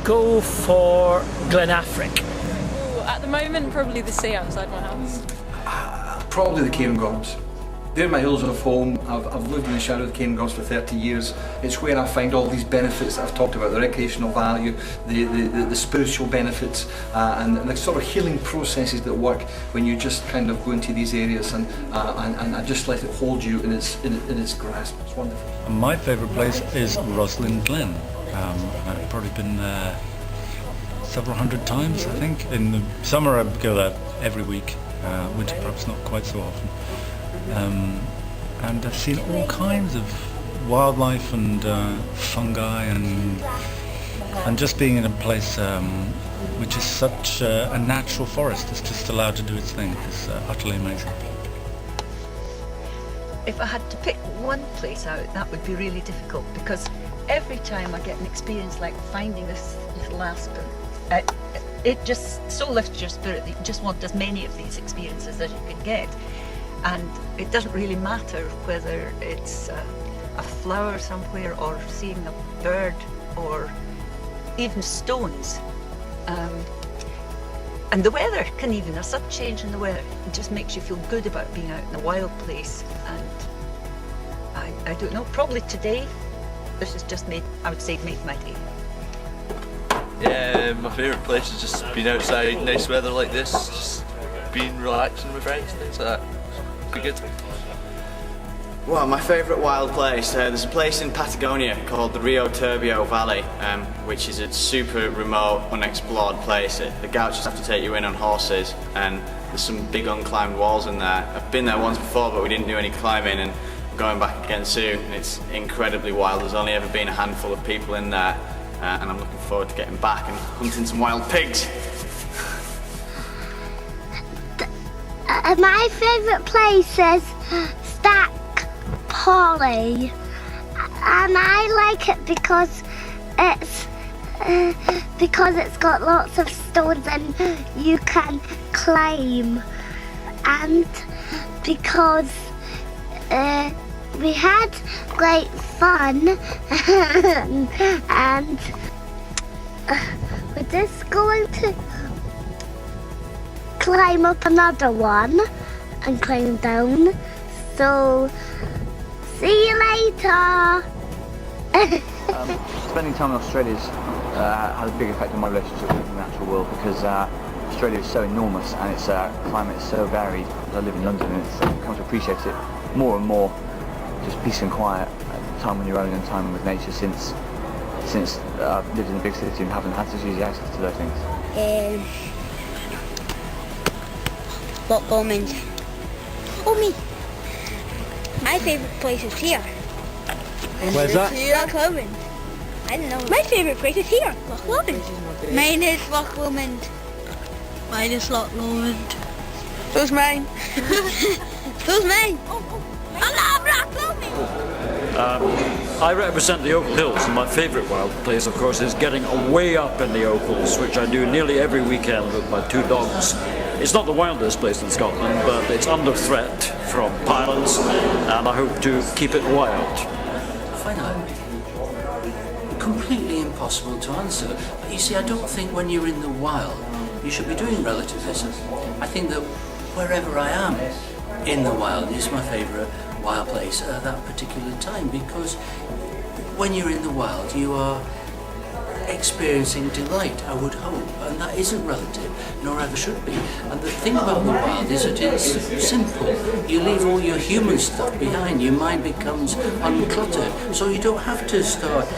go for Glenafric. Ooh, at the moment, probably the sea outside my house. Probably the Cairngorms. They're my hills of home. I've lived in the shadow of the Cairngorms for 30 years. It's where I find all these benefits that I've talked about, the recreational value, the spiritual benefits, and the sort of healing processes that work when you just kind of go into these areas and I just let it hold you in its grasp. It's wonderful. My favourite place is Roslin Glen. I've probably been there several hundred times, I think. In the summer I go there every week, winter perhaps not quite so often. And I've seen all kinds of wildlife and fungi and just being in a place which is such a natural forest. It's just allowed to do its thing. It's utterly amazing. If I had to pick one place out, that would be really difficult, because every time I get an experience like finding this little aspen, it just so lifts your spirit that you just want as many of these experiences as you can get. And it doesn't really matter whether it's a flower somewhere or seeing a bird or even stones. And the weather can even, there's such change in the weather, it just makes you feel good about being out in a wild place. And I don't know, probably today, this has just made, I would say, made my day. Yeah, my favourite place is just being outside, nice weather like this, just being relaxing with friends, things like that. Be good. Well, my favourite wild place, there's a place in Patagonia called the Rio Turbio Valley, which is a super remote, unexplored place. The gauchos have to take you in on horses, and there's some big unclimbed walls in there. I've been there once before, but we didn't do any climbing, and I'm going back again soon. And it's incredibly wild. There's only ever been a handful of people in there, and I'm looking forward to getting back and hunting some wild pigs. My favourite place is Stack Polly, and I like it because it's got lots of stones and you can climb, and because we had great fun and we're just going to climb up another one and climb down. So, see you later. Spending time in Australia had a big effect on my relationship with the natural world, because Australia is so enormous and its climate is so varied. I live in London, and it's come to appreciate it more and more. Just peace and quiet, time on your own and time with nature, since I've lived in a big city and haven't had such easy access to those things. Loch Lomond. Oh, me. My favourite place is here. Where's that? Loch Lomond. I don't know. My favourite place is here. Loch Lomond. Mine is Loch Lomond. Mine is Loch Lomond. So's mine. So's mine. I love Loch Lomond. I represent the Ochil Hills, and my favourite wild place, of course, is getting away up in the Ochils, which I do nearly every weekend with my two dogs. It's not the wildest place in Scotland, but it's under threat from pirates, and I hope to keep it wild. I find that completely impossible to answer. But you see, I don't think when you're in the wild, you should be doing relativism. I think that wherever I am in the wild is my favourite wild place at that particular time, because when you're in the wild, you are experiencing delight, I would hope, and that isn't relative, nor ever should be. And the thing about the wild is that it's simple. You leave all your human stuff behind, your mind becomes uncluttered, so you don't have to start,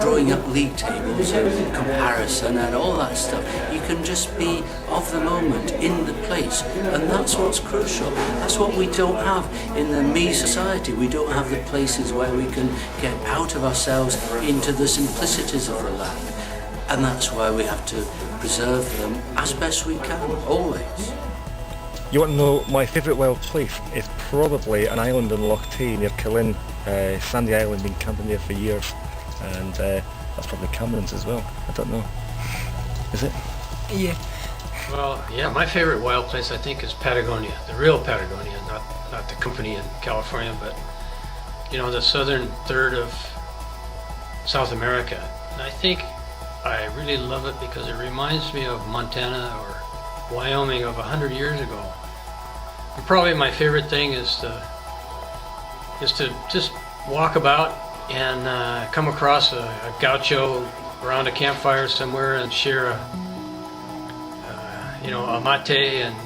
drawing up league tables and comparison and all that stuff. You can just be of the moment, in the place, and that's what's crucial. That's what we don't have in the me society. We don't have the places where we can get out of ourselves into the simplicities of the land, and that's why we have to preserve them as best we can, always. You want to know my favourite wild place? It's probably an island in Loch Tay near Killin, Sandy Island. Been camping there for years, and that's probably Cameron's as well. I don't know. Is it? Yeah. Well, yeah, my favourite wild place I think is Patagonia, the real Patagonia, not the company in California, but the southern third of South America. And I think I really love it because it reminds me of Montana or Wyoming of 100 years ago. And probably my favorite thing is to just walk about and come across a gaucho around a campfire somewhere and share a mate and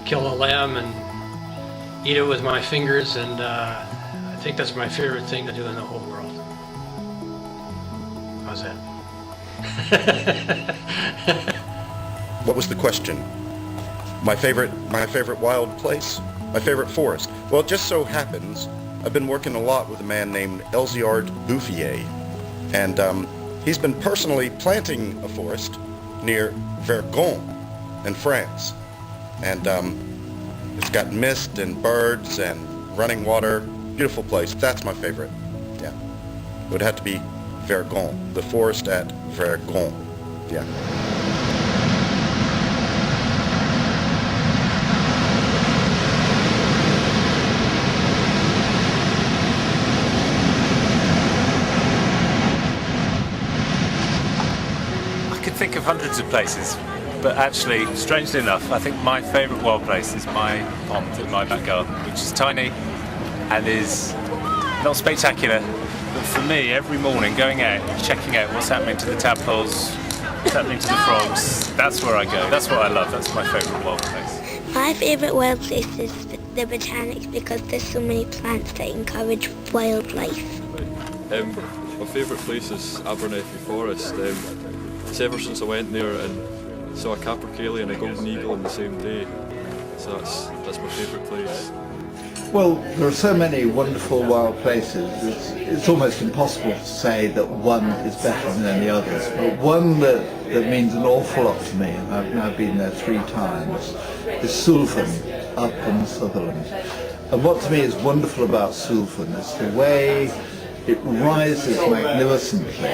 kill a lamb and eat it with my fingers, and I think that's my favorite thing to do in the whole world. How's that? What was the question? My favorite wild place? My favorite forest? Well, it just so happens I've been working a lot with a man named Elziard Bouffier, and he's been personally planting a forest near Vergon in France. And it's got mist and birds and running water. Beautiful place. That's my favorite. Yeah. It would have to be Vergon, the forest at Vergon. Yeah. I could think of hundreds of places, but actually, strangely enough, I think my favourite wild place is my pond in my back garden, which is tiny and is not spectacular, but for me, every morning going out, checking out what's happening to the tadpoles, what's happening to the frogs, that's where I go. That's what I love. That's my favourite wild place. My favourite wild place is the botanics because there's so many plants that encourage wildlife. My favourite place is Abernethy Forest. It's ever since I went there and saw a capercaillie and a golden eagle on the same day. So that's my favourite place. Well, there are so many wonderful wild places. It's almost impossible to say that one is better than any others. But one that means an awful lot to me, and I've now been there 3 times, is Sulphun up in Sutherland. And what to me is wonderful about Sulphun is the way it rises magnificently.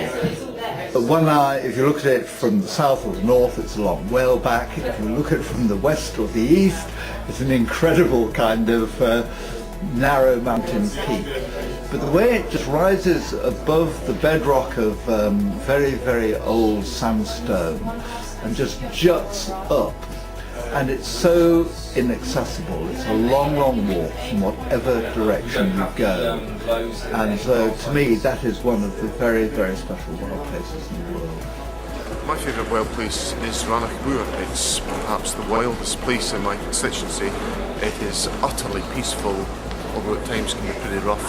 But one eye, if you look at it from the south or the north, it's a long well back. If you look at it from the west or the east, it's an incredible kind of narrow mountain peak. But the way it just rises above the bedrock of very, very old sandstone and just juts up, and it's so inaccessible. It's a long, long walk from whatever direction you go. And so to me, that is one of the very, very special wild places in the world. My favourite wild place is Ranachbua. It's perhaps the wildest place in my constituency. It is utterly peaceful, although at times can be pretty rough,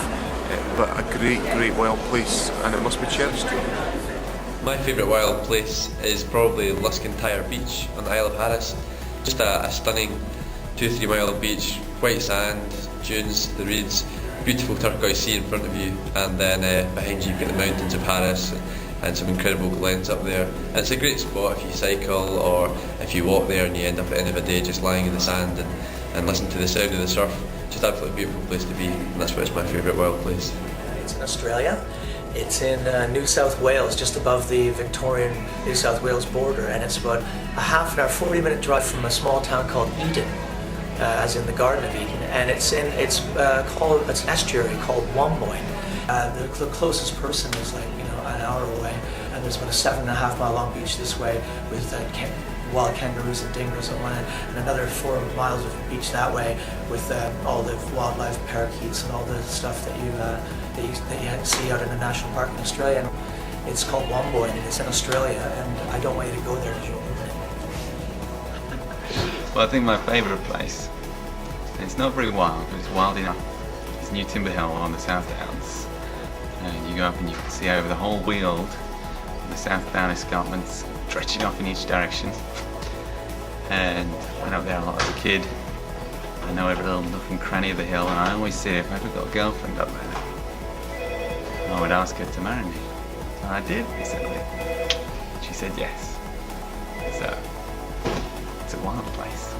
but a great, great wild place, and it must be cherished. My favourite wild place is probably Luskintyre Beach on the Isle of Harris. Just a stunning 2-3 mile beach, white sand, dunes, the reeds, beautiful turquoise sea in front of you, and then behind you you've got the mountains of Harris and some incredible glens up there. And it's a great spot if you cycle or if you walk there and you end up at the end of a day just lying in the sand and listen to the sound of the surf. Just an absolutely beautiful place to be, and that's why it's my favourite wild place. It's in Australia. It's in New South Wales, just above the Victorian New South Wales border, and it's about a half an hour, 40-minute drive from a small town called Eden, as in the Garden of Eden, and it's an estuary called Wamboy. The closest person is an hour away, and there's about a 7.5 mile long beach this way with wild kangaroos and dingoes on one end, and another 4 miles of beach that way with all the wildlife, parakeets, and all the stuff that you see out in a national park in Australia. It's called Wamboy, and it's in Australia, and I don't want you to go there. Well, I think my favourite place, it's not very wild, but it's wild enough, it's New Timber Hill on the South Downs. And you go up and you can see over the whole Weald, the South Down of Scotland, stretching off in each direction. And I went up there a lot as a kid. I know every little nook and cranny of the hill, and I always say if I ever got a girlfriend up there, I would ask her to marry me. And I did, recently. She said yes. So, it's a wild place.